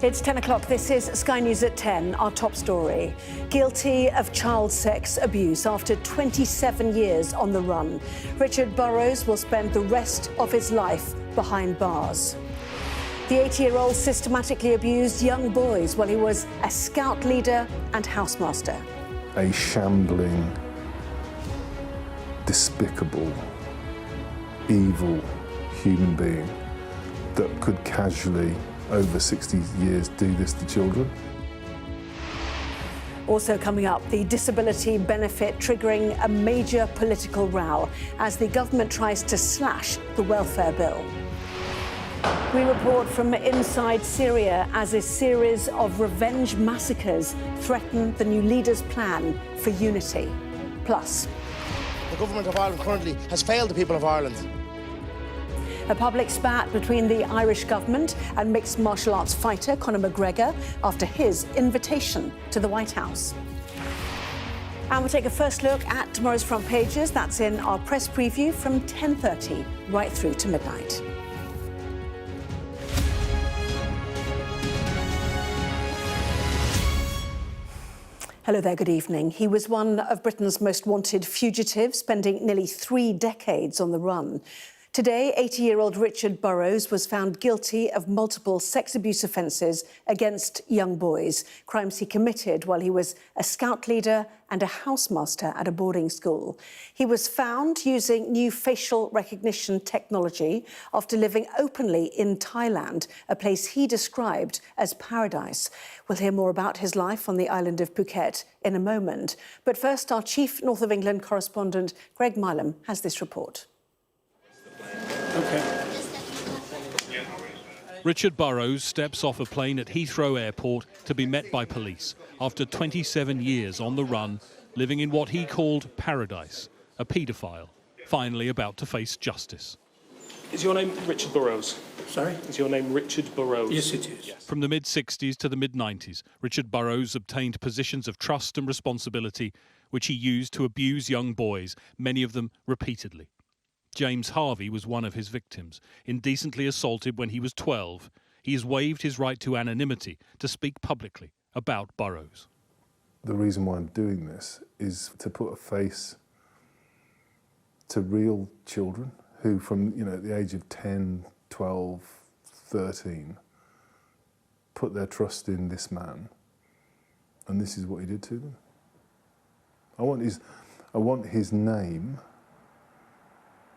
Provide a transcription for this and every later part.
It's 10 o'clock. This is Sky News at 10. Our top story. Guilty of child sex abuse after 27 years on the run. Richard Burrows will spend the rest of his life behind bars. The 80-year-old systematically abused young boys while he was a scout leader and housemaster. A shambling, despicable, evil human being that could casually, over 60 years, do this to children. Also coming up, the disability benefit triggering a major political row as the government tries to slash the welfare bill. We report from inside Syria as a series of revenge massacres threaten the new leader's plan for unity. Plus, the government of Ireland currently has failed the people of Ireland. A public spat between the Irish government and mixed martial arts fighter Conor McGregor after his invitation to the White House. And we'll take a first look at tomorrow's front pages. That's in our press preview from 10:30 right through to midnight. Hello there, good evening. He was one of Britain's most wanted fugitives, spending nearly 3 decades on the run. Today, 80-year-old Richard Burrows was found guilty of multiple sex abuse offences against young boys, crimes he committed while he was a scout leader and a housemaster at a boarding school. He was found using new facial recognition technology after living openly in Thailand, a place he described as paradise. We'll hear more about his life on the island of Phuket in a moment. But first, our chief North of England correspondent, Greg Milam, has this report. Okay. Richard Burrows steps off a plane at Heathrow Airport to be met by police after 27 years on the run, living in what he called paradise, a paedophile, finally about to face justice. Is your name Richard Burrows? Sorry? Is your name Richard Burrows? Yes, it is. Yes. From the mid-60s to the mid-90s, Richard Burrows obtained positions of trust and responsibility, which he used to abuse young boys, many of them repeatedly. James Harvey was one of his victims, indecently assaulted when he was 12. He has waived his right to anonymity to speak publicly about Burrows. The reason why I'm doing this is to put a face to real children who from, at the age of 10, 12, 13, put their trust in this man, and this is what he did to them. I want his name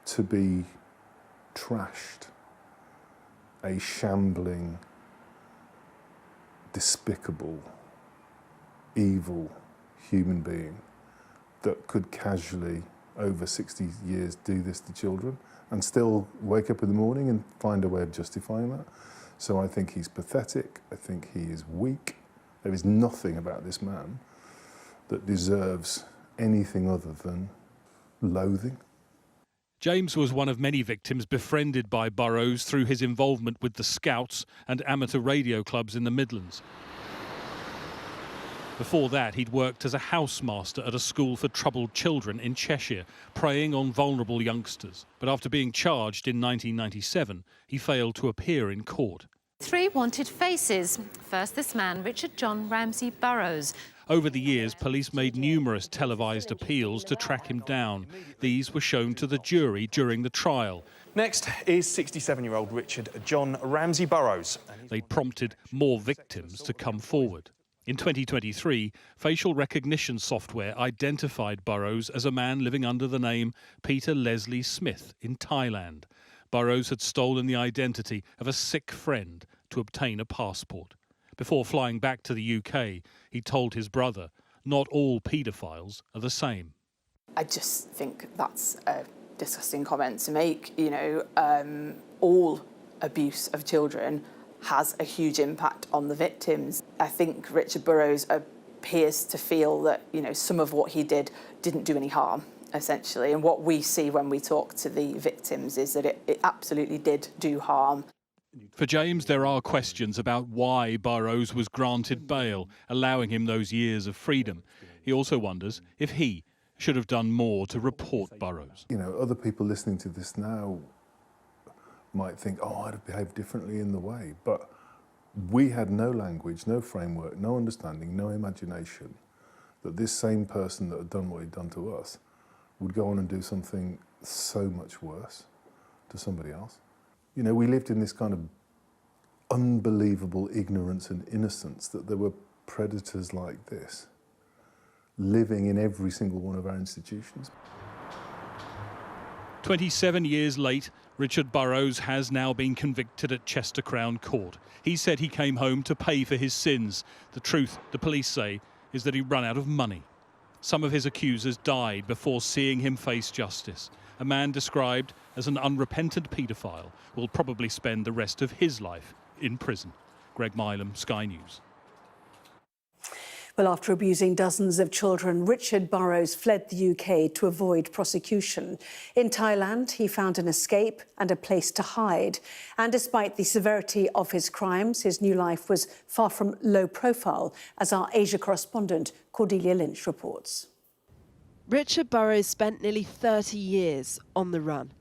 to be trashed. A shambling, despicable, evil human being that could casually, over 60 years, do this to children and still wake up in the morning and find a way of justifying that. So I think he's pathetic. I think he is weak. There is nothing about this man that deserves anything other than loathing. James was one of many victims befriended by Burrows through his involvement with the Scouts and amateur radio clubs in the Midlands. Before that, he'd worked as a housemaster at a school for troubled children in Cheshire, preying on vulnerable youngsters. But after being charged in 1997, he failed to appear in court. 3 wanted faces. First, this man, Richard John Ramsey Burrows. Over the years, police made numerous televised appeals to track him down. These were shown to the jury during the trial. Next is 67-year-old Richard John Ramsey Burrows. They prompted more victims to come forward. In 2023, facial recognition software identified Burrows as a man living under the name Peter Leslie Smith in Thailand. Burrows had stolen the identity of a sick friend to obtain a passport. Before flying back to the UK, he told his brother, not all paedophiles are the same. I just think that's a disgusting comment to make. All abuse of children has a huge impact on the victims. I think Richard Burrows appears to feel that, some of what he did didn't do any harm, essentially. And what we see when we talk to the victims is that it absolutely did do harm. For James, there are questions about why Burrows was granted bail, allowing him those years of freedom. He also wonders if he should have done more to report Burrows. Other people listening to this now might think, oh, I'd have behaved differently in the way, but We had no language, no framework, no understanding, no imagination that this same person that had done what he'd done to us would go on and do something so much worse to somebody else. You know, we lived in this kind of unbelievable ignorance and innocence that there were predators like this living in every single one of our institutions. 27 years late, Richard Burrows has now been convicted at Chester Crown Court. He said he came home to pay for his sins. The truth, the police say, is that he ran out of money. Some of his accusers died before seeing him face justice. A man described as an unrepentant paedophile will probably spend the rest of his life in prison. Greg Milam, Sky News. Well, after abusing dozens of children, Richard Burrows fled the UK to avoid prosecution. In Thailand, he found an escape and a place to hide. And despite the severity of his crimes, his new life was far from low profile, as our Asia correspondent Cordelia Lynch reports. Richard Burrows spent nearly 30 years on the run.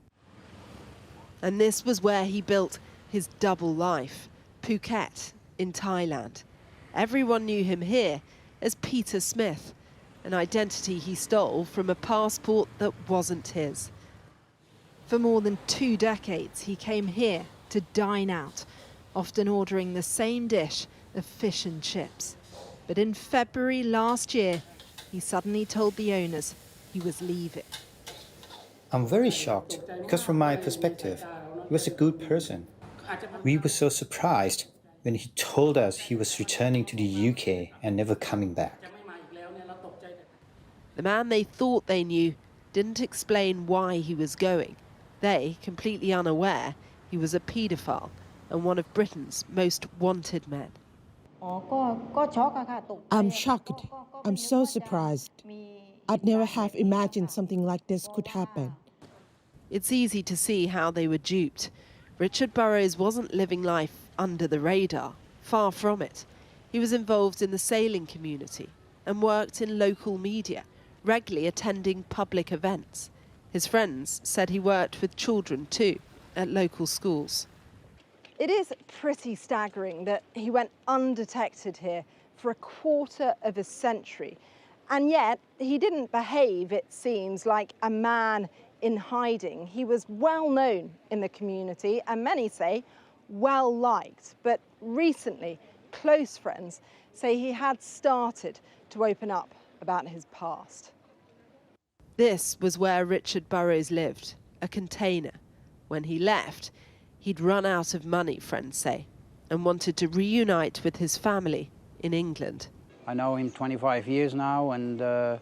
And this was where he built his double life, Phuket in Thailand. Everyone knew him here as Peter Smith, an identity he stole from a passport that wasn't his. For more than 2 decades, he came here to dine out, often ordering the same dish of fish and chips. But in February last year, he suddenly told the owners he was leaving. I'm very shocked because from my perspective, he was a good person. We were so surprised when he told us he was returning to the UK and never coming back. The man they thought they knew didn't explain why he was going. They, completely unaware, he was a paedophile and one of Britain's most wanted men. I'm shocked. I'm so surprised. I'd never have imagined something like this could happen. It's easy to see how they were duped. Richard Burrows wasn't living life under the radar. Far from it. He was involved in the sailing community and worked in local media, regularly attending public events. His friends said he worked with children too, at local schools. It is pretty staggering that he went undetected here for a quarter of a century. And yet he didn't behave, it seems, like a man in hiding. He was well known in the community and many say well liked, but recently close friends say he had started to open up about his past. This was where Richard Burrows lived, a container. When he left, he'd run out of money, friends say, and wanted to reunite with his family in England. I know him 25 years now, and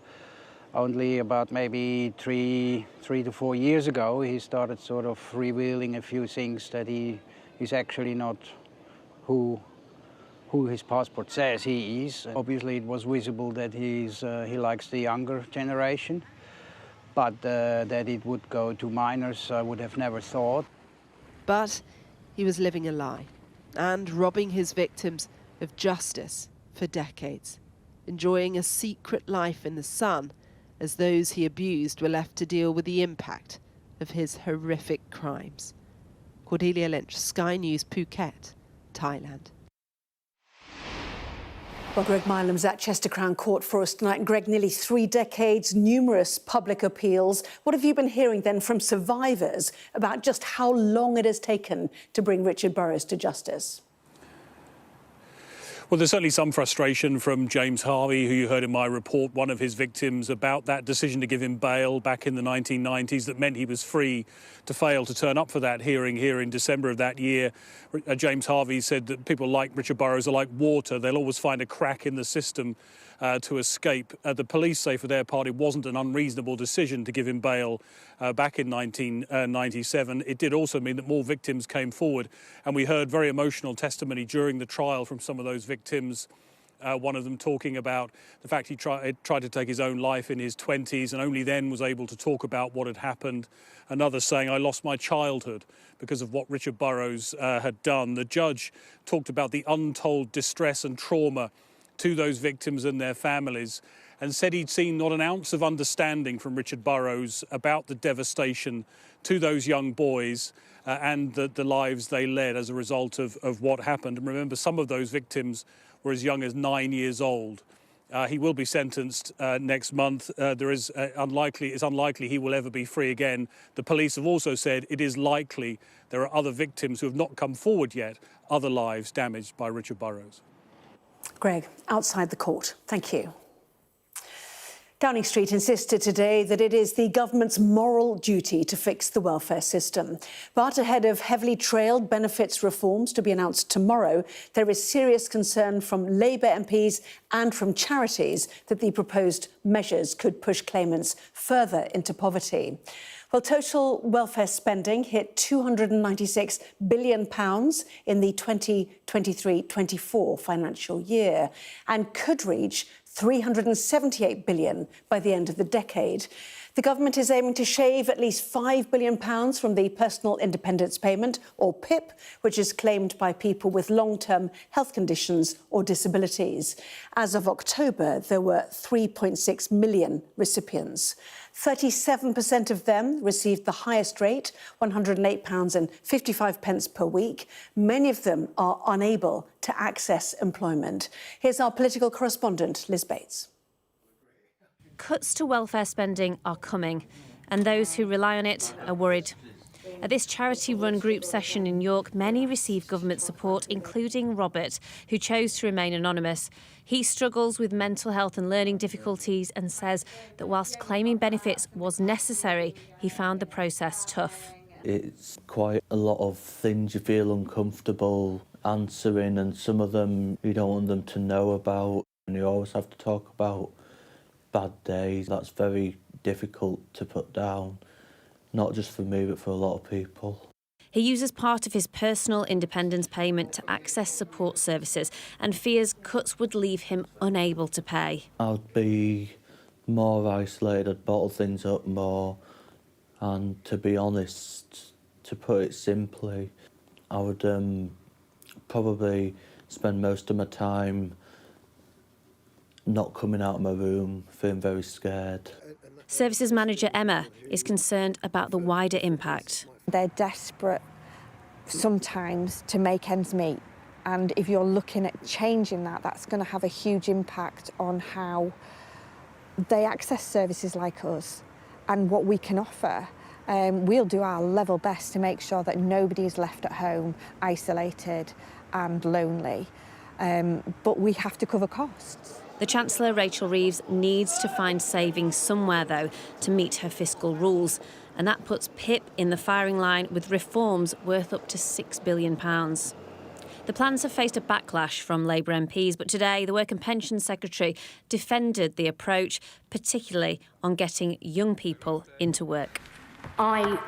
only about maybe three to 4 years ago he started sort of revealing a few things that he's actually not who his passport says he is. Obviously it was visible that he likes the younger generation, but that it would go to minors I would have never thought. But he was living a lie and robbing his victims of justice for decades, enjoying a secret life in the sun as those he abused were left to deal with the impact of his horrific crimes. Cordelia Lynch, Sky News, Phuket, Thailand. Well, Greg Milam's at Chester Crown Court for us tonight. And Greg, nearly 3 decades, numerous public appeals. What have you been hearing then from survivors about just how long it has taken to bring Richard Burrows to justice? Well, there's certainly some frustration from James Harvey, who you heard in my report, one of his victims, about that decision to give him bail back in the 1990s that meant he was free to fail to turn up for that hearing here in December of that year. James Harvey said that people like Richard Burrows are like water. They'll always find a crack in the system to escape. The police say for their part it wasn't an unreasonable decision to give him bail back in 1997. It did also mean that more victims came forward, and we heard very emotional testimony during the trial from some of those victims. One of them talking about the fact he tried to take his own life in his 20s and only then was able to talk about what had happened. Another saying, I lost my childhood because of what Richard Burrows had done. The judge talked about the untold distress and trauma to those victims and their families, and said he'd seen not an ounce of understanding from Richard Burrows about the devastation to those young boys and the lives they led as a result of what happened. And remember, some of those victims were as young as 9 years old. He will be sentenced next month. It's unlikely he will ever be free again. The police have also said it is likely there are other victims who have not come forward yet, other lives damaged by Richard Burrows. Greg, outside the court. Thank you. Downing Street insisted today that it is the government's moral duty to fix the welfare system. But ahead of heavily trailed benefits reforms to be announced tomorrow, there is serious concern from Labour MPs and from charities that the proposed measures could push claimants further into poverty. Well, total welfare spending hit £296 billion in the 2023-24 financial year and could reach £378 billion by the end of the decade. The government is aiming to shave at least £5 billion from the Personal Independence Payment, or PIP, which is claimed by people with long-term health conditions or disabilities. As of October, there were 3.6 million recipients. 37% of them received the highest rate, £108.55 per week. Many of them are unable to access employment. Here's our political correspondent, Liz Bates. Cuts to welfare spending are coming, and those who rely on it are worried. At this charity-run group session in York, many received government support, including Robert, who chose to remain anonymous. He struggles with mental health and learning difficulties and says that whilst claiming benefits was necessary, he found the process tough. It's quite a lot of things you feel uncomfortable answering, and some of them you don't want them to know about, and you always have to talk about bad days. That's very difficult to put down, not just for me, but for a lot of people. He uses part of his Personal Independence Payment to access support services and fears cuts would leave him unable to pay. I'd be more isolated, I'd bottle things up more, and to be honest, to put it simply, I would probably spend most of my time not coming out of my room, feeling very scared. Services manager Emma is concerned about the wider impact. They're desperate sometimes to make ends meet, and if you're looking at changing that, that's going to have a huge impact on how they access services like us and what we can offer. We'll do our level best to make sure that nobody is left at home isolated and lonely, but we have to cover costs. The Chancellor, Rachel Reeves, needs to find savings somewhere, though, to meet her fiscal rules. And that puts PIP in the firing line with reforms worth up to £6 billion. The plans have faced a backlash from Labour MPs, but today the Work and Pensions Secretary defended the approach, particularly on getting young people into work. I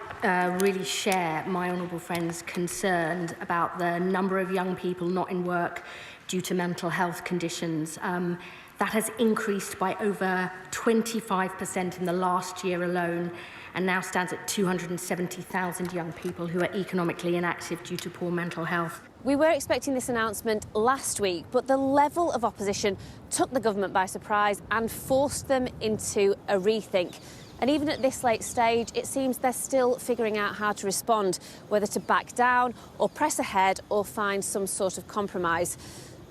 really share my honourable friend's concern about the number of young people not in work due to mental health conditions. That has increased by over 25% in the last year alone, and now stands at 270,000 young people who are economically inactive due to poor mental health. We were expecting this announcement last week, but the level of opposition took the government by surprise and forced them into a rethink. And even at this late stage, it seems they're still figuring out how to respond, whether to back down or press ahead or find some sort of compromise.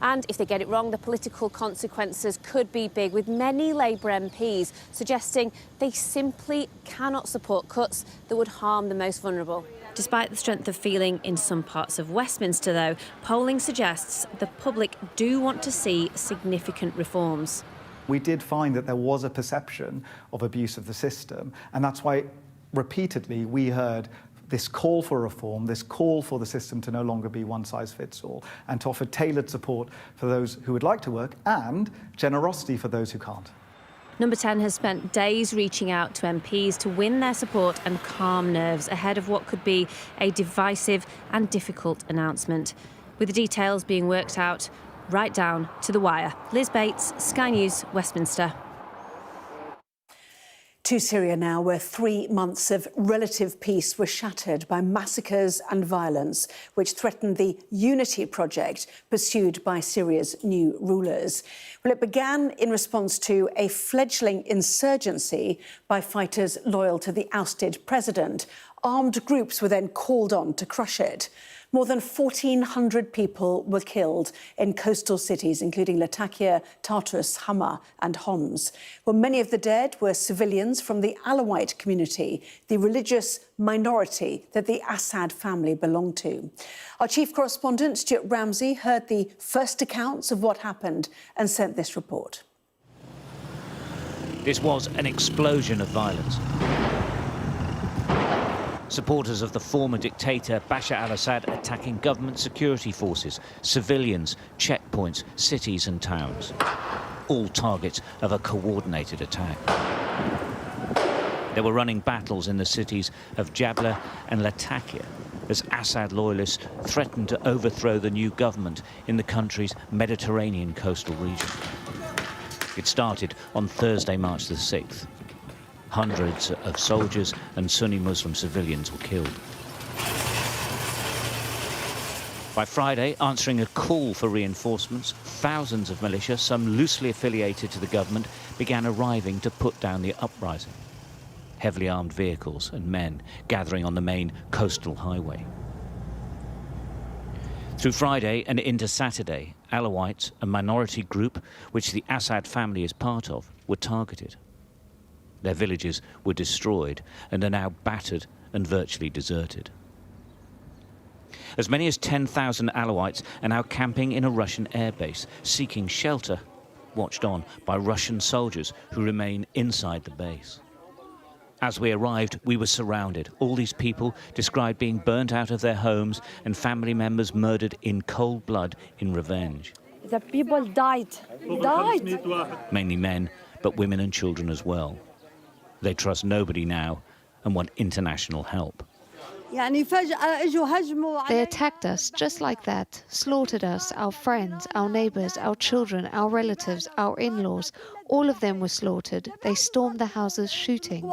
And if they get it wrong, the political consequences could be big, with many Labour MPs suggesting they simply cannot support cuts that would harm the most vulnerable. Despite the strength of feeling in some parts of Westminster, though, polling suggests the public do want to see significant reforms. We did find that there was a perception of abuse of the system, and that's why repeatedly we heard this call for reform, this call for the system to no longer be one size fits all, and to offer tailored support for those who would like to work and generosity for those who can't. Number 10 has spent days reaching out to MPs to win their support and calm nerves ahead of what could be a divisive and difficult announcement, with the details being worked out right down to the wire. Liz Bates, Sky News, Westminster. To Syria now, where 3 months of relative peace were shattered by massacres and violence, which threatened the unity project pursued by Syria's new rulers. Well, it began in response to a fledgling insurgency by fighters loyal to the ousted president. Armed groups were then called on to crush it. More than 1,400 people were killed in coastal cities, including Latakia, Tartus, Hama and Homs. Well, many of the dead were civilians from the Alawite community, the religious minority that the Assad family belonged to. Our chief correspondent, Stuart Ramsey, heard the first accounts of what happened and sent this report. This was an explosion of violence. Supporters of the former dictator Bashar al-Assad attacking government security forces, civilians, checkpoints, cities and towns. All targets of a coordinated attack. There were running battles in the cities of Jabla and Latakia as Assad loyalists threatened to overthrow the new government in the country's Mediterranean coastal region. It started on Thursday, March the 6th. Hundreds of soldiers and Sunni Muslim civilians were killed. By Friday, answering a call for reinforcements, thousands of militia, some loosely affiliated to the government, began arriving to put down the uprising. Heavily armed vehicles and men gathering on the main coastal highway. Through Friday and into Saturday, Alawites, a minority group which the Assad family is part of, were targeted. Their villages were destroyed and are now battered and virtually deserted. As many as 10,000 Alawites are now camping in a Russian airbase, seeking shelter, watched on by Russian soldiers who remain inside the base. As we arrived, we were surrounded. All these people described being burnt out of their homes and family members murdered in cold blood in revenge. The people died. Mainly men, but women and children as well. They trust nobody now and want international help. They attacked us just like that, slaughtered us, our friends, our neighbours, our children, our relatives, our in-laws. All of them were slaughtered. They stormed the houses shooting.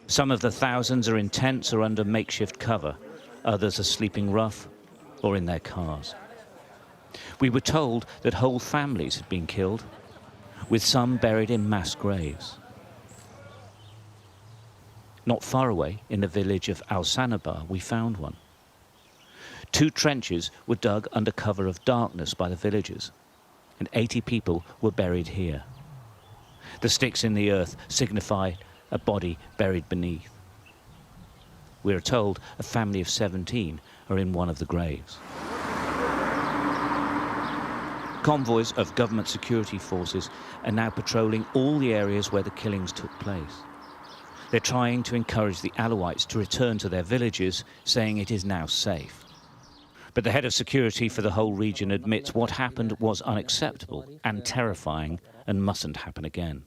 Some of the thousands are in tents or under makeshift cover. Others are sleeping rough or in their cars. We were told that whole families had been killed, with some buried in mass graves. Not far away, in the village of Al-Sanabar, we found one. 2 trenches were dug under cover of darkness by the villagers, and 80 people were buried here. The sticks in the earth signify a body buried beneath. We are told a family of 17 are in one of the graves. Convoys of government security forces are now patrolling all the areas where the killings took place. They're trying to encourage the Alawites to return to their villages, saying it is now safe. But the head of security for the whole region admits what happened was unacceptable and terrifying and mustn't happen again.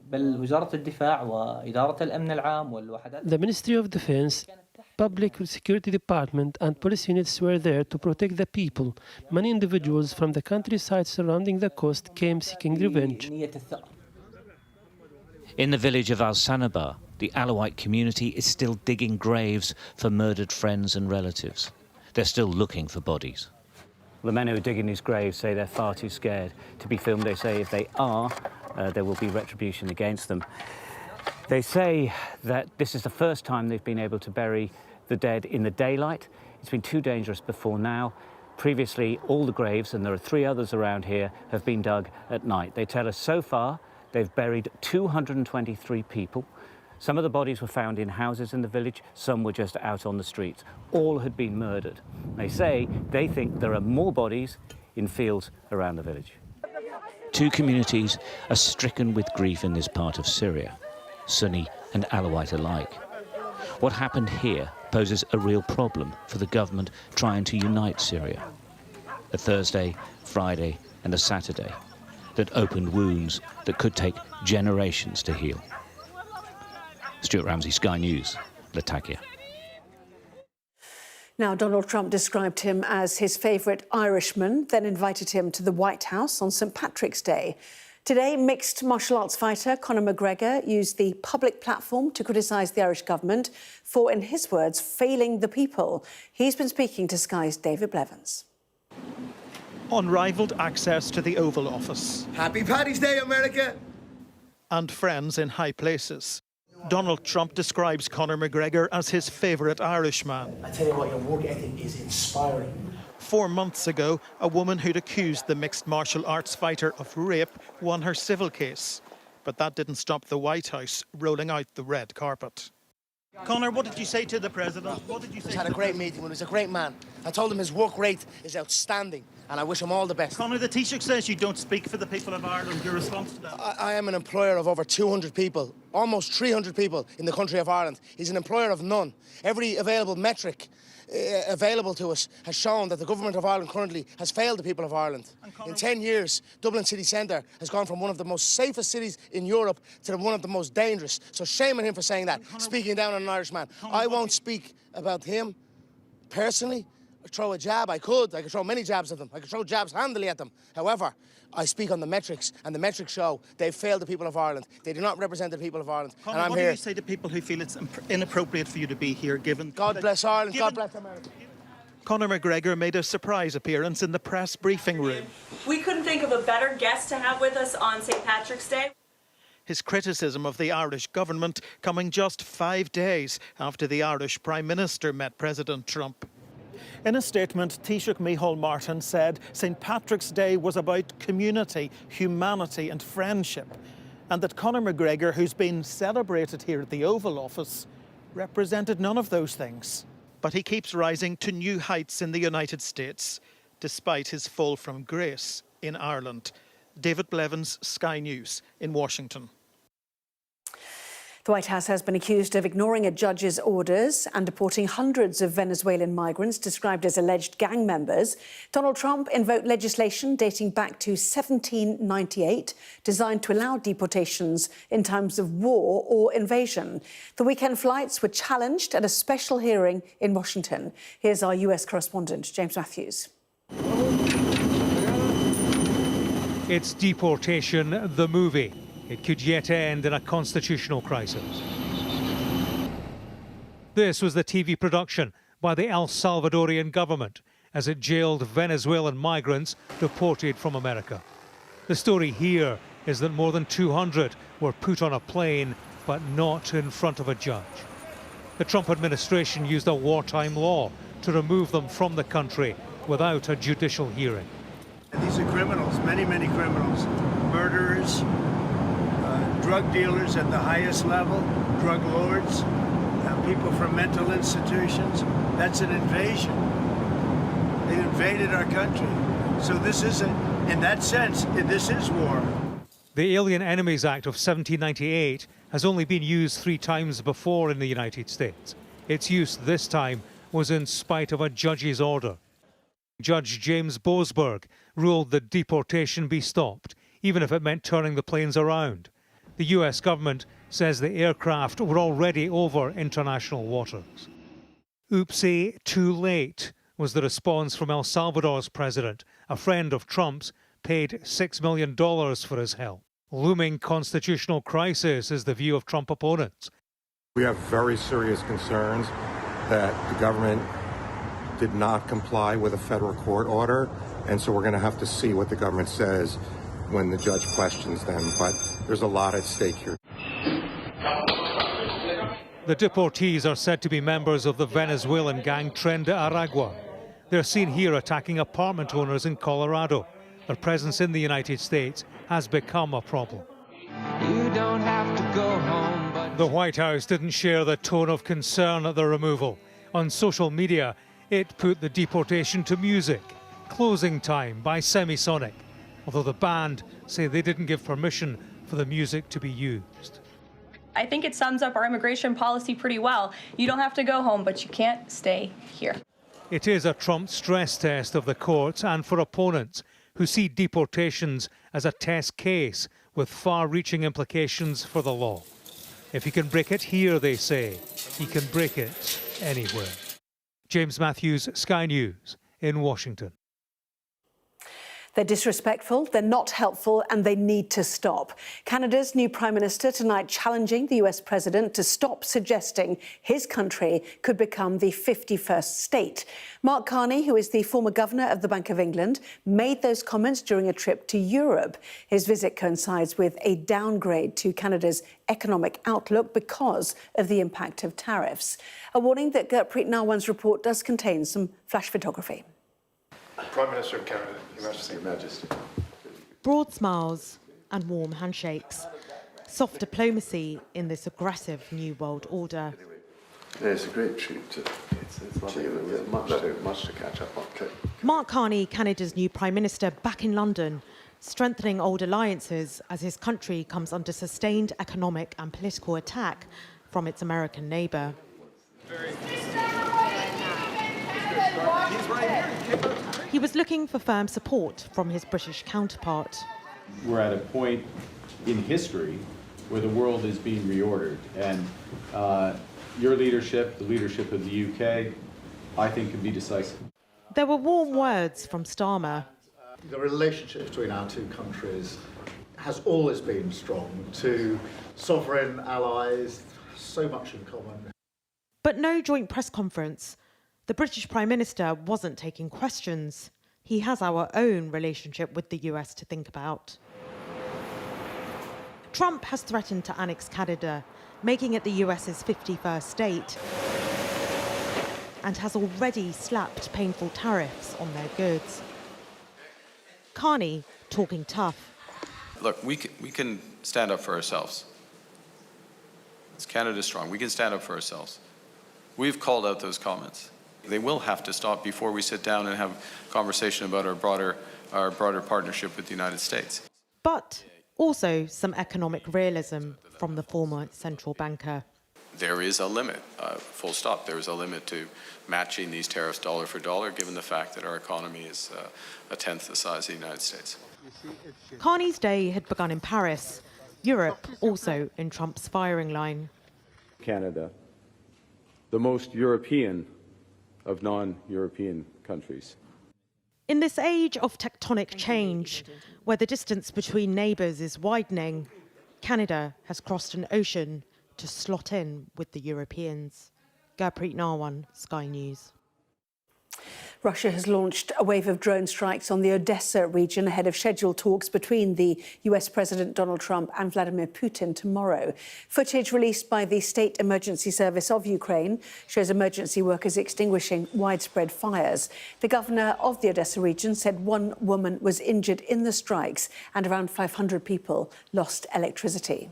The Ministry of Defense, Public Security Department and police units were there to protect the people. Many individuals from the countryside surrounding the coast came seeking revenge. In the village of Al-Sanabar, the Alawite community is still digging graves for murdered friends and relatives. They're still looking for bodies. The men who are digging these graves say they're far too scared to be filmed. They say if they are, there will be retribution against them. They say that this is the first time they've been able to bury the dead in the daylight. It's been too dangerous before now. Previously, all the graves, and there are 3 others around here, have been dug at night. They tell us so far they've buried 223 people. Some of the bodies were found in houses in the village, some were just out on the streets. All had been murdered. They say they think there are more bodies in fields around the village. 2 communities are stricken with grief in this part of Syria, Sunni and Alawite alike. What happened here poses a real problem for the government trying to unite Syria. A Thursday, Friday and a Saturday that opened wounds that could take generations to heal. Stuart Ramsey, Sky News, Latakia. Now, Donald Trump described him as his favourite Irishman, then invited him to the White House on St Patrick's Day. Today, mixed martial arts fighter Conor McGregor used the public platform to criticise the Irish government for, in his words, failing the people. He's been speaking to Sky's David Blevins. Unrivalled access to the Oval Office. Happy Paddy's Day, America! And friends in high places. Donald Trump describes Conor McGregor as his favourite Irishman. I tell you what, your work ethic is inspiring. 4 months ago, a woman who'd accused the mixed martial arts fighter of rape won her civil case. But that didn't stop the White House rolling out the red carpet. Conor, what did you say to the president? What did you say? He had a great meeting with him. He's a great man. I told him his work rate is outstanding, and I wish him all the best. Conor, the Taoiseach says you don't speak for the people of Ireland. Your response to that? I am an employer of over 200 people, almost 300 people in the country of Ireland. He's an employer of none. Every available metric available to us has shown that the government of Ireland currently has failed the people of Ireland. In 10 years, Dublin city centre has gone from one of the most safest cities in Europe to one of the most dangerous. So shame on him for saying that, speaking down on an Irishman. I won't speak about him personally. Throw a jab, I could throw many jabs at them. I could throw jabs handily at them. However, I speak on the metrics, and the metrics show they've failed the people of Ireland. They do not represent the people of Ireland. Conor, and I'm what here. do you say to people who feel it's inappropriate for you to be here, given... God bless Ireland, God bless America. Conor McGregor made a surprise appearance in the press briefing room. We couldn't think of a better guest to have with us on St. Patrick's Day. His criticism of the Irish government coming just 5 days after the Irish Prime Minister met President Trump. In a statement, Taoiseach Micheál Martin said St. Patrick's Day was about community, humanity and friendship, and that Conor McGregor, who's been celebrated here at the Oval Office, represented none of those things. But he keeps rising to new heights in the United States, despite his fall from grace in Ireland. David Blevins, Sky News in Washington. The White House has been accused of ignoring a judge's orders and deporting hundreds of Venezuelan migrants described as alleged gang members. Donald Trump invoked legislation dating back to 1798, designed to allow deportations in times of war or invasion. The weekend flights were challenged at a special hearing in Washington. Here's our US correspondent, James Matthews. It's Deportation, the movie. It could yet end in a constitutional crisis. This was the TV production by the El Salvadorian government as it jailed Venezuelan migrants deported from America. The story here is that more than 200 were put on a plane, but not in front of a judge. The Trump administration used a wartime law to remove them from the country without a judicial hearing. These are criminals, many criminals, murderers, drug dealers at the highest level, drug lords, people from mental institutions. That's an invasion. They invaded our country. So this isn't, in that sense, this is war. The Alien Enemies Act of 1798 has only been used 3 times before in the United States. Its use this time was in spite of a judge's order. Judge James Boasberg ruled that deportation be stopped, even if it meant turning the planes around. The US government says the aircraft were already over international waters. Oopsie, too late, was the response from El Salvador's president. A friend of Trump's paid $6 million for his help. Looming constitutional crisis is the view of Trump opponents. We have very serious concerns that the government did not comply with a federal court order, and so we're going to have to see what the government says when the judge questions them, but there's a lot at stake here. The deportees are said to be members of the Venezuelan gang Tren de Aragua. They're seen here attacking apartment owners in Colorado. Their presence in the United States has become a problem. You don't have to go home, but... The White House didn't share the tone of concern at the removal. On social media, it put the deportation to music, Closing Time by Semisonic, although the band say they didn't give permission for the music to be used. I think it sums up our immigration policy pretty well. You don't have to go home, but you can't stay here. It is a Trump stress test of the courts and for opponents who see deportations as a test case with far-reaching implications for the law. If he can break it here, they say, he can break it anywhere. James Matthews, Sky News in Washington. They're disrespectful, they're not helpful, and they need to stop. Canada's new Prime Minister tonight challenging the US President to stop suggesting his country could become the 51st state. Mark Carney, who is the former Governor of the Bank of England, made those comments during a trip to Europe. His visit coincides with a downgrade to Canada's economic outlook because of the impact of tariffs. A warning that Gurpreet Narwan's report does contain some flash photography. Prime Minister of Canada, Your Majesty. Broad smiles and warm handshakes. Soft diplomacy in this aggressive new world order. Yeah, it's a great treat to much to catch up on. Mark Carney, Canada's new Prime Minister, back in London, strengthening old alliances as his country comes under sustained economic and political attack from its American neighbour. He was looking for firm support from his British counterpart. We're at a point in history where the world is being reordered, and your leadership, the leadership of the UK, I think can be decisive. There were warm words from Starmer. The relationship between our two countries has always been strong. Two sovereign allies, so much in common. But no joint press conference. The British Prime Minister wasn't taking questions. He has our own relationship with the US to think about. Trump has threatened to annex Canada, making it the US's 51st state, and has already slapped painful tariffs on their goods. Carney talking tough. Look, we can stand up for ourselves. It's Canada strong. We can stand up for ourselves. We've called out those comments. They will have to stop before we sit down and have a conversation about our broader partnership with the United States. But also some economic realism from the former central banker. There is a limit, full stop. There is a limit to matching these tariffs dollar for dollar, given the fact that our economy is a tenth the size of the United States. Carney's day had begun in Paris, Europe also in Trump's firing line. Canada, the most European of non-European countries. In this age of tectonic change, where the distance between neighbours is widening, Canada has crossed an ocean to slot in with the Europeans. Gurpreet Narwan, Sky News. Russia has launched a wave of drone strikes on the Odessa region ahead of scheduled talks between the US President Donald Trump and Vladimir Putin tomorrow. Footage released by the State Emergency Service of Ukraine shows emergency workers extinguishing widespread fires. The governor of the Odessa region said one woman was injured in the strikes and around 500 people lost electricity.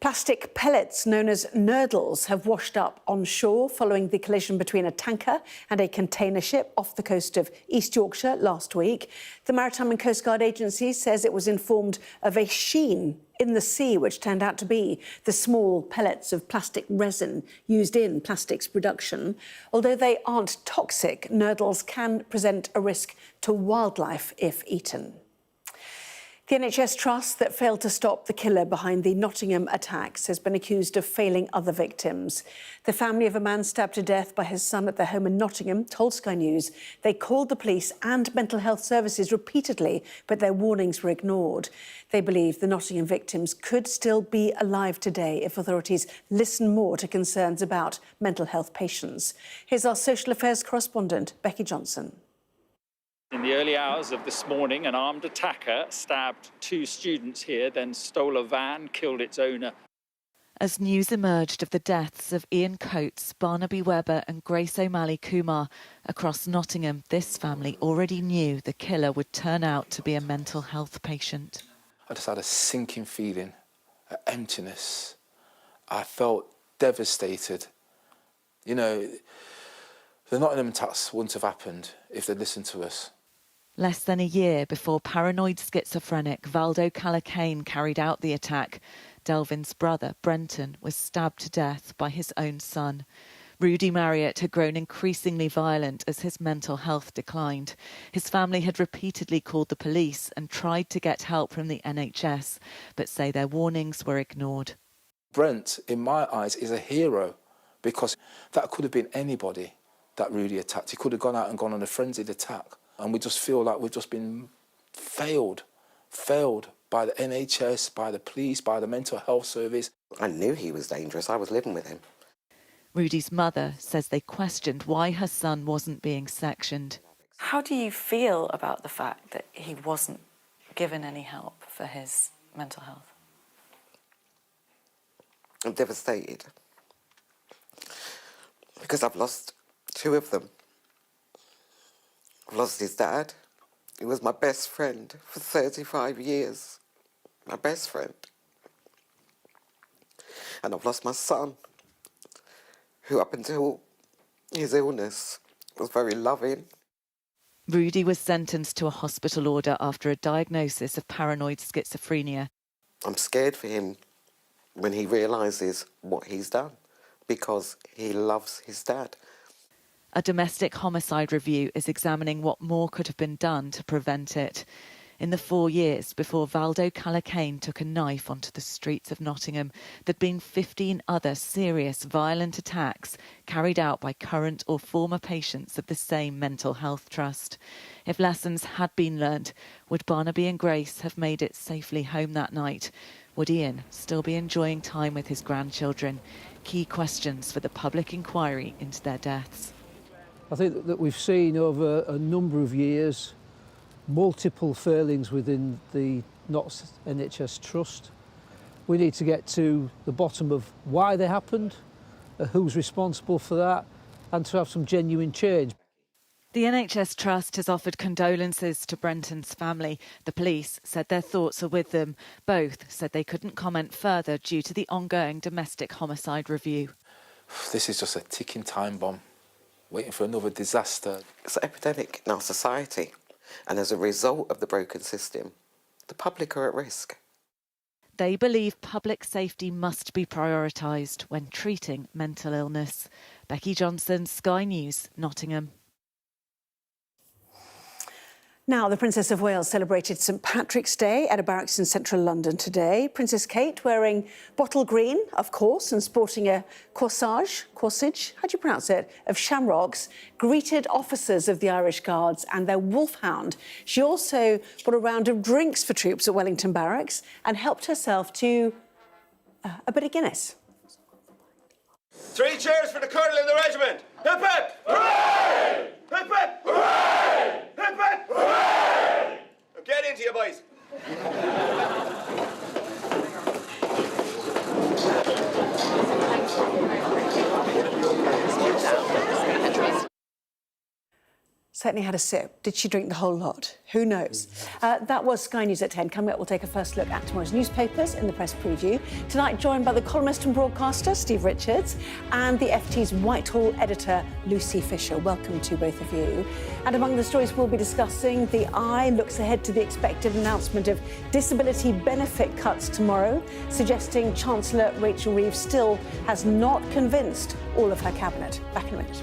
Plastic pellets known as nurdles have washed up on shore following the collision between a tanker and a container ship off the coast of East Yorkshire last week. The Maritime and Coast Guard Agency says it was informed of a sheen in the sea, which turned out to be the small pellets of plastic resin used in plastics production. Although they aren't toxic, nurdles can present a risk to wildlife if eaten. The NHS Trust that failed to stop the killer behind the Nottingham attacks has been accused of failing other victims. The family of a man stabbed to death by his son at their home in Nottingham told Sky News they called the police and mental health services repeatedly, but their warnings were ignored. They believe the Nottingham victims could still be alive today if authorities listen more to concerns about mental health patients. Here's our social affairs correspondent, Becky Johnson. In the early hours of this morning, an armed attacker stabbed two students here, then stole a van, killed its owner. As news emerged of the deaths of Ian Coates, Barnaby Webber and Grace O'Malley Kumar across Nottingham, this family already knew the killer would turn out to be a mental health patient. I just had a sinking feeling, an emptiness. I felt devastated. You know, the Nottingham attacks wouldn't have happened if they'd listened to us. Less than a year before paranoid schizophrenic Valdo Calacane carried out the attack, Delvin's brother, Brenton, was stabbed to death by his own son. Rudy Marriott had grown increasingly violent as his mental health declined. His family had repeatedly called the police and tried to get help from the NHS, but say their warnings were ignored. Brent, in my eyes, is a hero because that could have been anybody that Rudy attacked. He could have gone out and gone on a frenzied attack. And we just feel like we've just been failed by the NHS, by the police, by the mental health service. I knew he was dangerous. I was living with him. Rudy's mother says they questioned why her son wasn't being sectioned. How do you feel about the fact that he wasn't given any help for his mental health? I'm devastated because I've lost two of them. I've lost his dad. He was my best friend for 35 years. My best friend. And I've lost my son, who up until his illness was very loving. Rudy was sentenced to a hospital order after a diagnosis of paranoid schizophrenia. I'm scared for him when he realises what he's done, because he loves his dad. A domestic homicide review is examining what more could have been done to prevent it. In the 4 years before Valdo Calacane took a knife onto the streets of Nottingham, there'd been 15 other serious violent attacks carried out by current or former patients of the same mental health trust. If lessons had been learnt, would Barnaby and Grace have made it safely home that night? Would Ian still be enjoying time with his grandchildren? Key questions for the public inquiry into their deaths. I think that we've seen over a number of years multiple failings within the Notts NHS Trust. We need to get to the bottom of why they happened, who's responsible for that, and to have some genuine change. The NHS Trust has offered condolences to Brenton's family. The police said their thoughts are with them. Both said they couldn't comment further due to the ongoing domestic homicide review. This is just a ticking time bomb, waiting for another disaster. It's an epidemic in our society, and as a result of the broken system, the public are at risk. They believe public safety must be prioritised when treating mental illness. Becky Johnson, Sky News, Nottingham. Now, the Princess of Wales celebrated St Patrick's Day at a barracks in central London today. Princess Kate, wearing bottle green, of course, and sporting a corsage, how do you pronounce it, of shamrocks, greeted officers of the Irish Guards and their wolfhound. She also brought a round of drinks for troops at Wellington Barracks and helped herself to a bit of Guinness. 3 cheers for the colonel in the regiment. Hip hip! Hooray! Hip hip! Hooray! Hip hip! Hooray! Now get into you, boys. Certainly had a sip. Did she drink the whole lot? Who knows? That was Sky News at 10. Coming up, we'll take a first look at tomorrow's newspapers in the press preview. Tonight, joined by the columnist and broadcaster, Steve Richards, and the FT's Whitehall editor, Lucy Fisher. Welcome to both of you. And among the stories we'll be discussing, the Eye looks ahead to the expected announcement of disability benefit cuts tomorrow, suggesting Chancellor Rachel Reeves still has not convinced all of her cabinet. Back in a minute.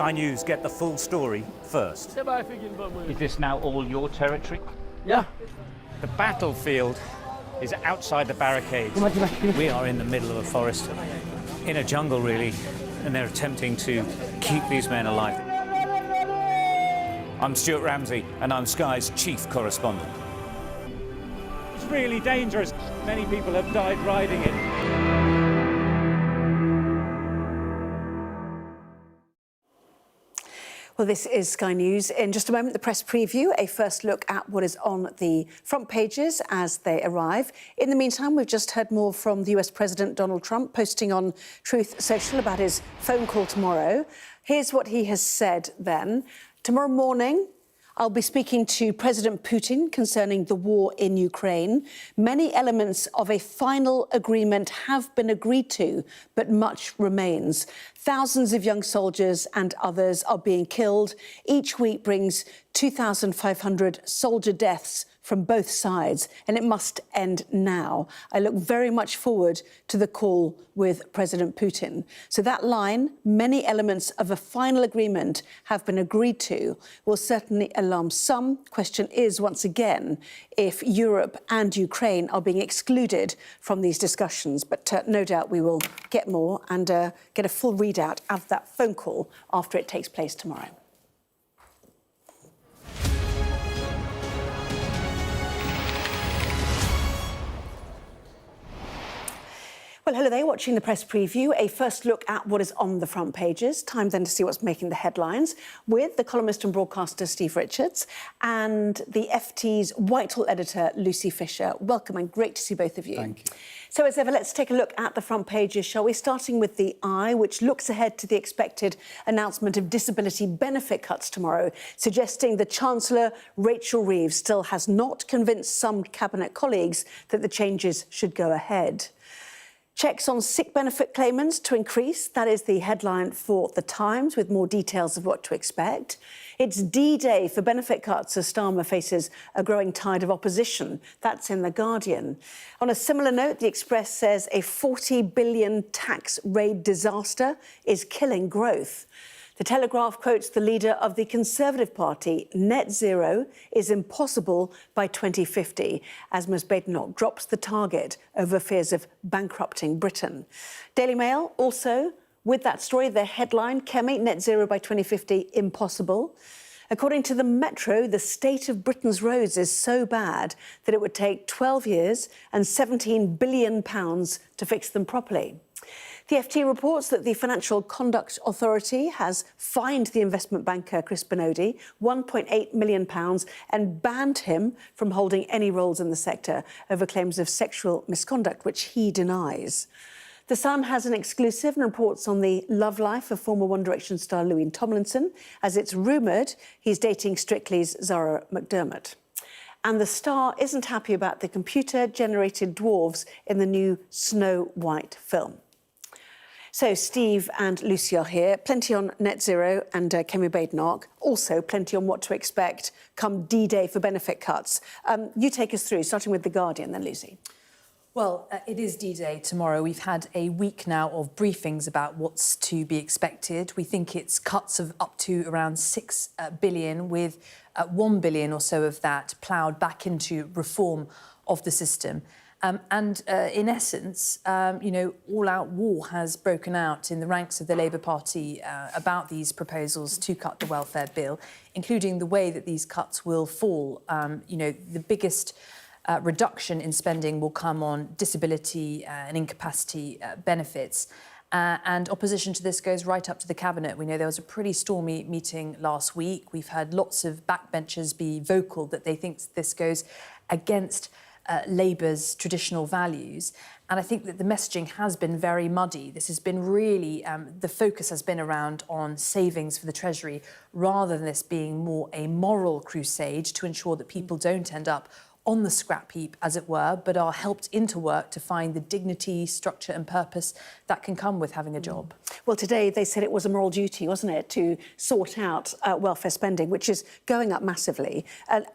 Sky News get the full story first. Is this now all your territory? Yeah. The battlefield is outside the barricades. We are in the middle of a forest, in a jungle really, and they're attempting to keep these men alive. I'm Stuart Ramsey, and I'm Sky's chief correspondent. It's really dangerous. Many people have died riding it. Well, this is Sky News. In just a moment, the press preview, a first look at what is on the front pages as they arrive. In the meantime, we've just heard more from the US President Donald Trump posting on Truth Social about his phone call tomorrow. Here's what he has said then. Tomorrow morning, I'll be speaking to President Putin concerning the war in Ukraine. Many elements of a final agreement have been agreed to, but much remains. Thousands of young soldiers and others are being killed. Each week brings 2,500 soldier deaths from both sides, and it must end now. I look very much forward to the call with President Putin. So that line, many elements of a final agreement have been agreed to, will certainly alarm some. Question is, once again, if Europe and Ukraine are being excluded from these discussions. But no doubt we will get more and get a full readout of that phone call after it takes place tomorrow. Well, hello there, watching the press preview. A first look at what is on the front pages. Time then to see what's making the headlines with the columnist and broadcaster Steve Richards and the FT's Whitehall editor Lucy Fisher. Welcome and great to see both of you. Thank you. So as ever, let's take a look at the front pages, shall we? Starting with the Eye, which looks ahead to the expected announcement of disability benefit cuts tomorrow, suggesting the Chancellor, Rachel Reeves, still has not convinced some Cabinet colleagues that the changes should go ahead. Checks on sick benefit claimants to increase. That is the headline for The Times, with more details of what to expect. It's D-Day for benefit cuts as Starmer faces a growing tide of opposition. That's in The Guardian. On a similar note, The Express says a 40 billion tax raid disaster is killing growth. The Telegraph quotes the leader of the Conservative Party, net zero is impossible by 2050, as Ms Badenoch drops the target over fears of bankrupting Britain. Daily Mail also, with that story, their headline, Kemi, net zero by 2050, impossible. According to the Metro, the state of Britain's roads is so bad that it would take 12 years and £17 billion to fix them properly. The FT reports that the Financial Conduct Authority has fined the investment banker Chris Benodi £1.8 million and banned him from holding any roles in the sector over claims of sexual misconduct, which he denies. The Sun has an exclusive and reports on the love life of former One Direction star Louis Tomlinson, as it's rumoured he's dating Strictly's Zara McDermott. And The Star isn't happy about the computer-generated dwarves in the new Snow White film. So Steve and Lucy are here. Plenty on net zero and Kemi Badenoch. Also plenty on what to expect come D-Day for benefit cuts. You take us through, starting with The Guardian then, Lucy. Well, it is D-Day tomorrow. We've had a week now of briefings about what's to be expected. We think it's cuts of up to around 6 billion, with 1 billion or so of that ploughed back into reform of the system. In essence, all-out war has broken out in the ranks of the Labour Party about these proposals to cut the welfare bill, including the way that these cuts will fall. The biggest reduction in spending will come on disability and incapacity benefits. And opposition to this goes right up to the Cabinet. We know there was a pretty stormy meeting last week. We've had lots of backbenchers be vocal that they think this goes against Labour's traditional values. And I think that the messaging has been very muddy. This has been really, the focus has been around on savings for the Treasury, rather than this being more a moral crusade to ensure that people don't end up on the scrap heap, as it were, but are helped into work to find the dignity, structure and purpose that can come with having a job. Well, today they said it was a moral duty, wasn't it, to sort out welfare spending, which is going up massively,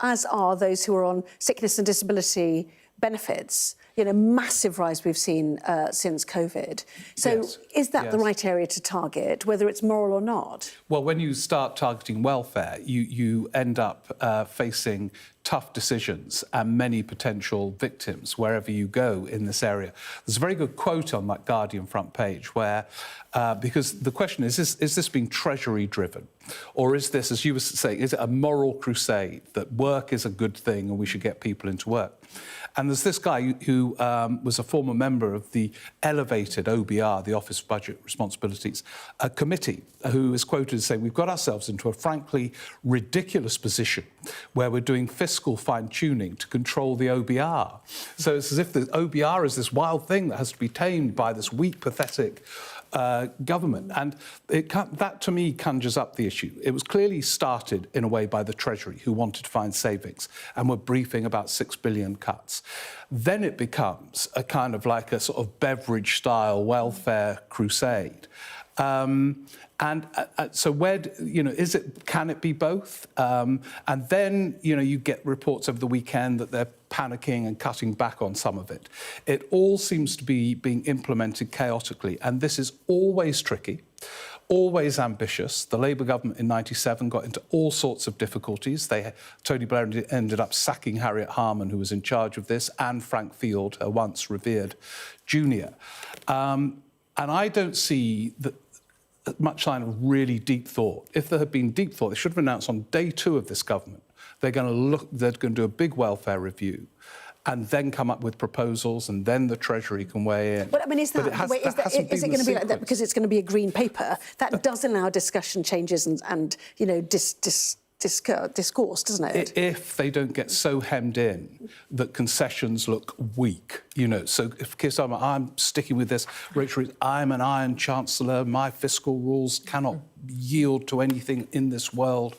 as are those who are on sickness and disability benefits, massive rise we've seen since COVID. So Yes. is that the Yes. right area to target, whether it's moral or not? Well, when you start targeting welfare, you end up facing tough decisions and many potential victims wherever you go in this area. There's a very good quote on that Guardian front page where, because the question is this being Treasury driven? Or is this, as you were saying, is it a moral crusade that work is a good thing and we should get people into work? And there's this guy who was a former member of the elevated OBR, the Office of Budget Responsibilities, a committee, who is quoted as saying, we've got ourselves into a frankly ridiculous position where we're doing fiscal fine-tuning to control the OBR. So it's as if the OBR is this wild thing that has to be tamed by this weak, pathetic government. And that, to me, conjures up the issue. It was clearly started, in a way, by the Treasury, who wanted to find savings and were briefing about 6 billion cuts. Then it becomes a kind of like a sort of Beveridge-style welfare crusade. So where, can it be both? And then, you get reports over the weekend that they're panicking and cutting back on some of it. It all seems to be being implemented chaotically, and this is always tricky, always ambitious. The Labour government in '97 got into all sorts of difficulties. Tony Blair ended up sacking Harriet Harman, who was in charge of this, and Frank Field, her once revered junior. And I don't see much sign of really deep thought. If there had been deep thought, they should have announced on day 2 of this government they're going to do a big welfare review and then come up with proposals, and then the Treasury can weigh in. But I mean, is it going to be like that because it's going to be a green paper? That does allow discussion, changes and discourse, doesn't it? If they don't get so hemmed in that concessions look weak, So if Keir Starmer, I'm sticking with this, Richard, I'm an Iron Chancellor, my fiscal rules cannot yield to anything in this world,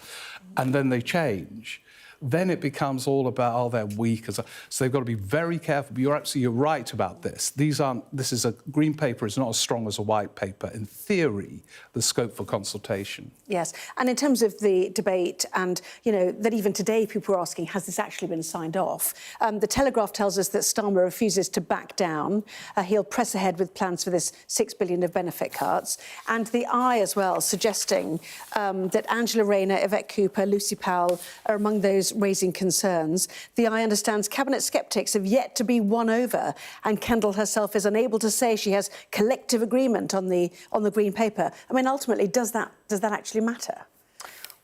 and then they change, then it becomes all about, they're weak. So they've got to be very careful. But you're right about this. This is a green paper is not as strong as a white paper. In theory, there's scope for consultation. Yes, and in terms of the debate and, that even today people are asking, has this actually been signed off? The Telegraph tells us that Starmer refuses to back down. He'll press ahead with plans for this $6 billion of benefit cuts. And the Eye as well, suggesting that Angela Rayner, Yvette Cooper, Lucy Powell are among those raising concerns. The Eye understands cabinet sceptics have yet to be won over, and Kendall herself is unable to say she has collective agreement on the green paper. I mean, ultimately, does that actually matter?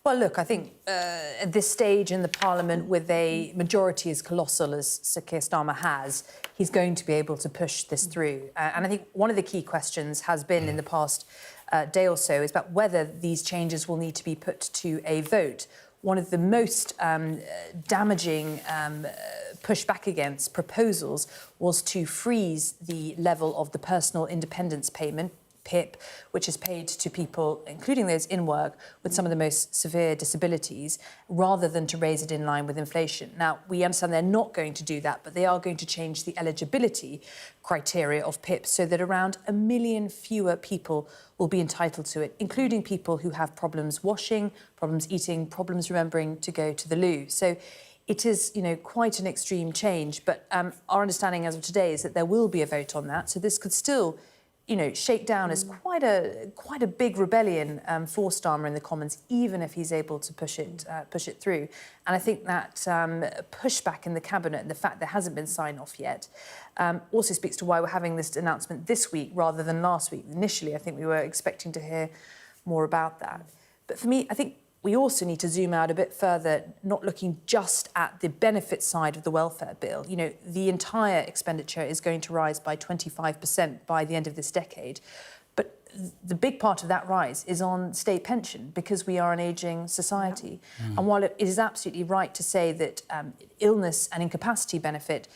Well, look, I think at this stage in the Parliament, with a majority as colossal as Sir Keir Starmer has, he's going to be able to push this through. And I think one of the key questions has been in the past day or so is about whether these changes will need to be put to a vote. One of the most damaging pushback against proposals was to freeze the level of the personal independence payment, PIP, which is paid to people, including those in work, with some of the most severe disabilities, rather than to raise it in line with inflation. Now, we understand they're not going to do that, but they are going to change the eligibility criteria of PIP so that around 1 million fewer people will be entitled to it, including people who have problems washing, problems eating, problems remembering to go to the loo. So it is, quite an extreme change, but our understanding as of today is that there will be a vote on that. So this could still, shake down as quite a big rebellion for Starmer in the Commons, even if he's able to push it through. And I think that pushback in the cabinet and the fact there hasn't been sign off yet also speaks to why we're having this announcement this week rather than last week. Initially, I think we were expecting to hear more about that. But for me, I think we also need to zoom out a bit further, not looking just at the benefit side of the welfare bill. The entire expenditure is going to rise by 25% by the end of this decade. But the big part of that rise is on state pension, because we are an ageing society. Yeah. And while it is absolutely right to say that illness and incapacity benefit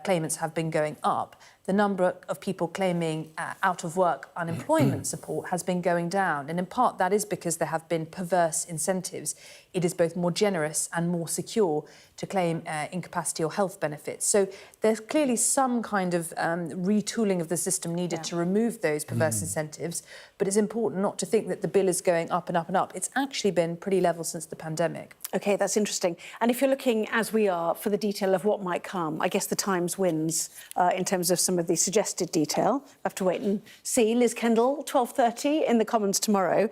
claimants have been going up, the number of people claiming out-of-work unemployment support has been going down. And in part, that is because there have been perverse incentives. It is both more generous and more secure to claim incapacity or health benefits. So there's clearly some kind of retooling of the system needed to remove those perverse incentives. But it's important not to think that the bill is going up and up and up. It's actually been pretty level since the pandemic. OK, that's interesting. And if you're looking, as we are, for the detail of what might come, I guess the Times wins in terms of some of the suggested detail. We'll have to wait and see. Liz Kendall, 12:30 in the Commons tomorrow.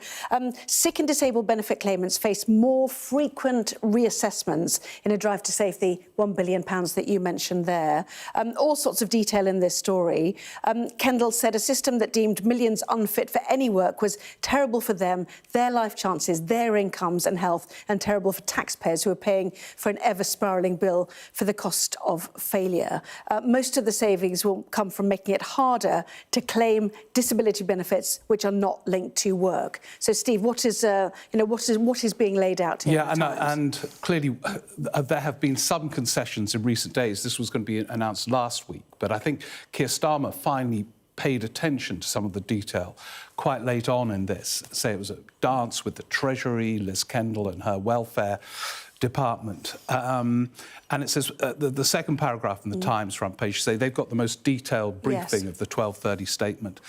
Sick and disabled benefit claimants face more frequent reassessments in a drive to save the £1 billion that you mentioned there. All sorts of detail in this story. Kendall said a system that deemed millions unfit for any work was terrible for them, their life chances, their incomes and health, and terrible for taxpayers who are paying for an ever-spiralling bill for the cost of failure. Most of the savings will come from making it harder to claim disability benefits which are not linked to work. So, Steve, what is being laid out here? Yeah, and clearly there have been some concessions in recent days. This was going to be announced last week, but I think Keir Starmer finally paid attention to some of the detail quite late on in this. Say it was a dance with the Treasury, Liz Kendall and her welfare department. And it says, the second paragraph in the Times front page, say they've got the most detailed briefing of the 12:30 statement.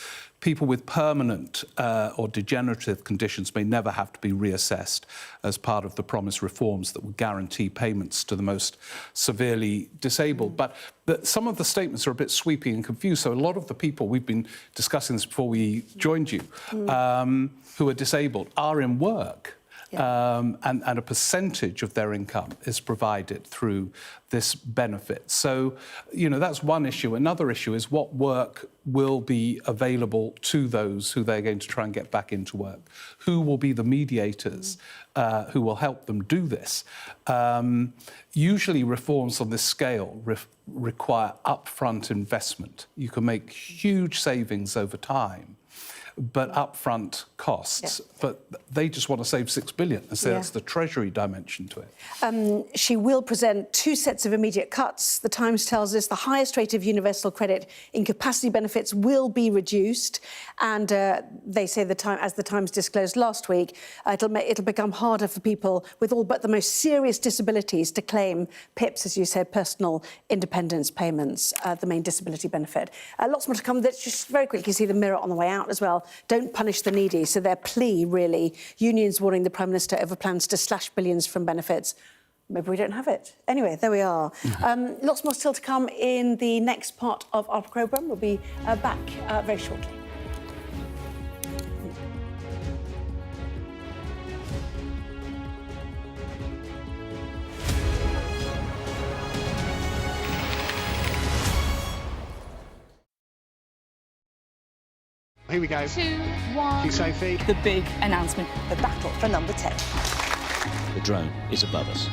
People with permanent or degenerative conditions may never have to be reassessed as part of the promised reforms that would guarantee payments to the most severely disabled. But some of the statements are a bit sweeping and confused. So a lot of the people, we've been discussing this before we joined you, who are disabled are in work. And a percentage of their income is provided through this benefit. So, that's one issue. Another issue is what work will be available to those who they're going to try and get back into work. Who will be the mediators who will help them do this? Usually reforms on this scale require upfront investment. You can make huge savings over time, but upfront costs. But they just want to save £6 billion. And so that's the Treasury dimension to it. She will present 2 sets of immediate cuts. The Times tells us the highest rate of universal credit incapacity benefits will be reduced. And they say, as the Times disclosed last week, it'll become harder for people with all but the most serious disabilities to claim PIPs, as you said, personal independence payments, the main disability benefit. Lots more to come. Let's just very quickly see the Mirror on the way out as well. Don't punish the needy. So their plea, really, unions warning the Prime Minister over plans to slash billions from benefits. Maybe we don't have it. Anyway, there we are. Lots more still to come in the next part of our programme. We'll be back very shortly. Here we go. 2, 1. Thank you, Sophie. The big announcement. The battle for number 10. The drone is above us.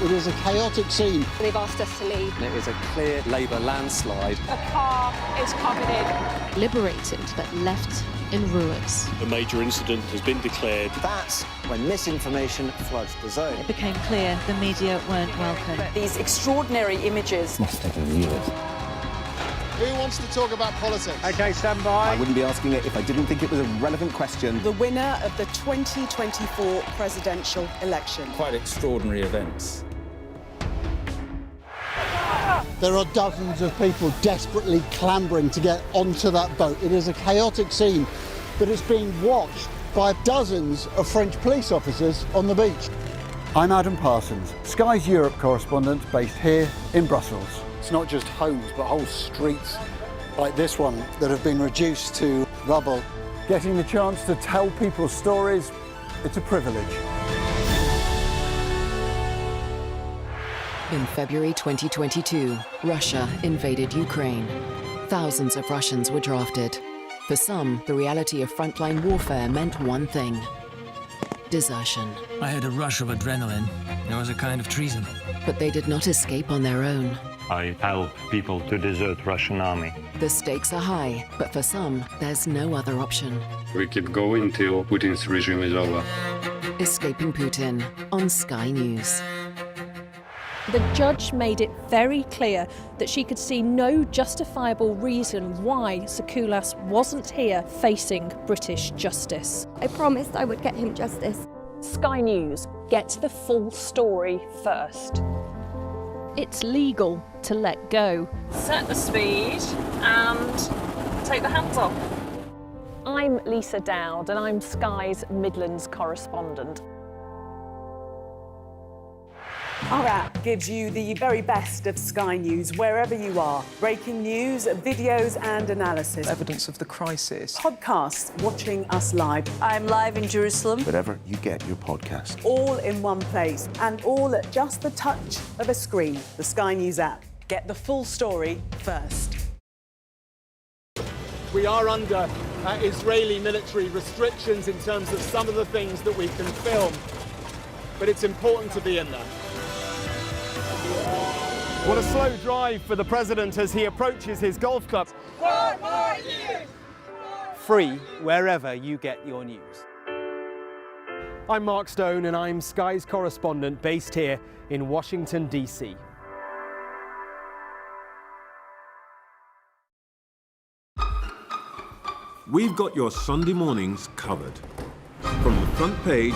It is a chaotic scene. They've asked us to leave. There is a clear Labour landslide. The car is covered in. Liberated but left in ruins. A major incident has been declared. That's when misinformation floods the zone. It became clear the media weren't welcome. These extraordinary images. Must have taken years. Who wants to talk about politics? OK, stand by. I wouldn't be asking it if I didn't think it was a relevant question. The winner of the 2024 presidential election. Quite extraordinary events. There are dozens of people desperately clambering to get onto that boat. It is a chaotic scene, but it's being watched by dozens of French police officers on the beach. I'm Adam Parsons, Sky's Europe correspondent based here in Brussels. It's not just homes, but whole streets like this one that have been reduced to rubble. Getting the chance to tell people's stories, it's a privilege. In February 2022, Russia invaded Ukraine. Thousands of Russians were drafted. For some, the reality of frontline warfare meant one thing: desertion. I had a rush of adrenaline. It was a kind of treason. But they did not escape on their own. I help people to desert Russian army. The stakes are high, but for some, there's no other option. We keep going till Putin's regime is over. Escaping Putin on Sky News. The judge made it very clear that she could see no justifiable reason why Sakulas wasn't here facing British justice. I promised I would get him justice. Sky News gets the full story first. It's legal to let go. Set the speed and take the hands off. I'm Lisa Dowd and I'm Sky's Midlands correspondent. Our app gives you the very best of Sky News wherever you are. Breaking news, videos and analysis. Evidence of the crisis. Podcasts watching us live. I'm live in Jerusalem. Wherever you get your podcast. All in one place and all at just the touch of a screen. The Sky News app. Get the full story first. We are under Israeli military restrictions in terms of some of the things that we can film, but it's important to be in there. What a slow drive for the president as he approaches his golf club. 4 more years! Free wherever you get your news. I'm Mark Stone and I'm Sky's correspondent based here in Washington, D.C. We've got your Sunday mornings covered. From the front page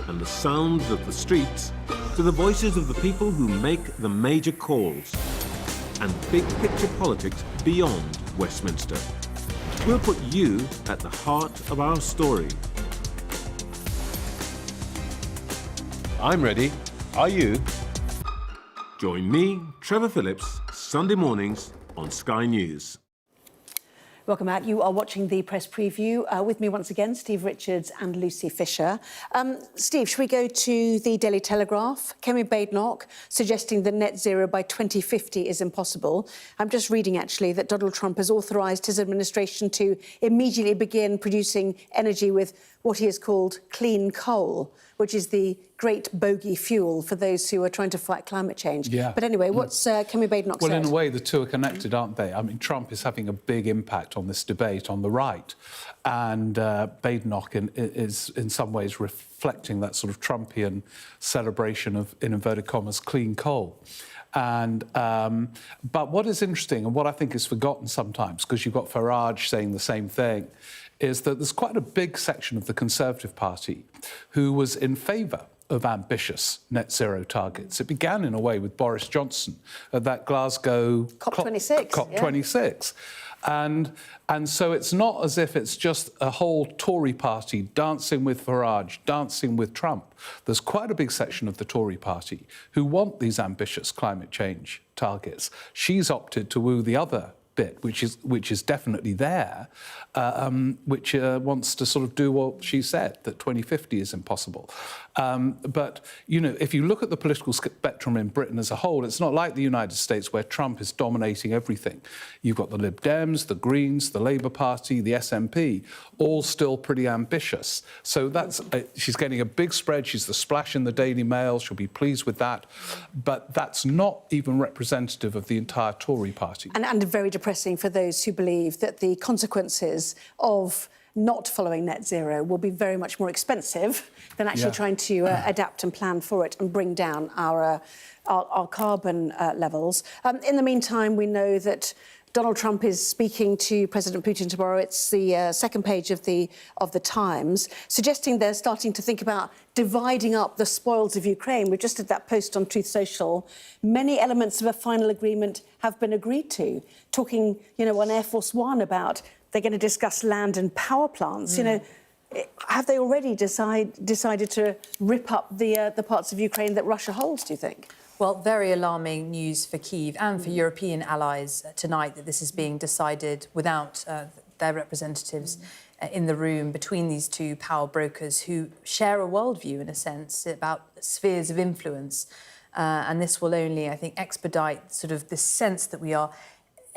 and the sounds of the streets to the voices of the people who make the major calls and big picture politics beyond Westminster. We'll put you at the heart of our story. I'm ready. Are you? Join me, Trevor Phillips, Sunday mornings on Sky News. Welcome back. You are watching the press preview. With me once again, Steve Richards and Lucy Fisher. Steve, should we go to the Daily Telegraph? Kemi Badenoch suggesting that net zero by 2050 is impossible. I'm just reading, actually, that Donald Trump has authorised his administration to immediately begin producing energy with what he has called clean coal, which is the great bogey fuel for those who are trying to fight climate change. Yeah. But anyway, what's Kemi Badenoch said? Well, in a way, the two are connected, aren't they? I mean, Trump is having a big impact on this debate on the right, and Badenoch is in some ways reflecting that sort of Trumpian celebration of, in inverted commas, clean coal. And but what is interesting, and what I think is forgotten sometimes, because you've got Farage saying the same thing, is that there's quite a big section of the Conservative Party who was in favour of ambitious net zero targets. It began in a way with Boris Johnson at that Glasgow COP26. COP26. Yeah. And so it's not as if it's just a whole Tory party dancing with Farage, dancing with Trump. There's quite a big section of the Tory party who want these ambitious climate change targets. She's opted to woo the other bit, which is definitely there, which wants to sort of do what she said, that 2050 is impossible. But, you know, if you look at the political spectrum in Britain as a whole, it's not like the United States where Trump is dominating everything. You've got the Lib Dems, the Greens, the Labour Party, the SNP, all still pretty ambitious. So that's she's getting a big spread. She's the splash in the Daily Mail. She'll be pleased with that. But that's not even representative of the entire Tory party. And very depressing for those who believe that the consequences of not following net zero will be very much more expensive than actually trying to adapt and plan for it and bring down our carbon levels. In the meantime, we know that Donald Trump is speaking to President Putin tomorrow. It's the second page of the Times, suggesting they're starting to think about dividing up the spoils of Ukraine. We just did that post on Truth Social. Many elements of a final agreement have been agreed to. Talking, you know, on Air Force One about they're going to discuss land and power plants. You know, have they already decided to rip up the parts of Ukraine that Russia holds, do you think? Well, very alarming news for Kyiv and for European allies tonight that this is being decided without their representatives in the room between these two power brokers who share a worldview, in a sense, about spheres of influence. And this will only, I think, expedite sort of this sense that we are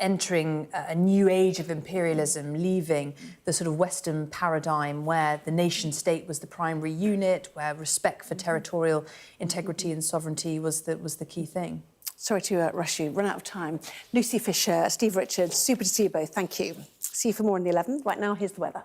entering a new age of imperialism, leaving the sort of Western paradigm where the nation-state was the primary unit, where respect for territorial integrity and sovereignty was the key thing. Sorry to rush you, run out of time. Lucy Fisher, Steve Richards, super to see you both. Thank you. See you for more in the 11. Right now, here's the weather.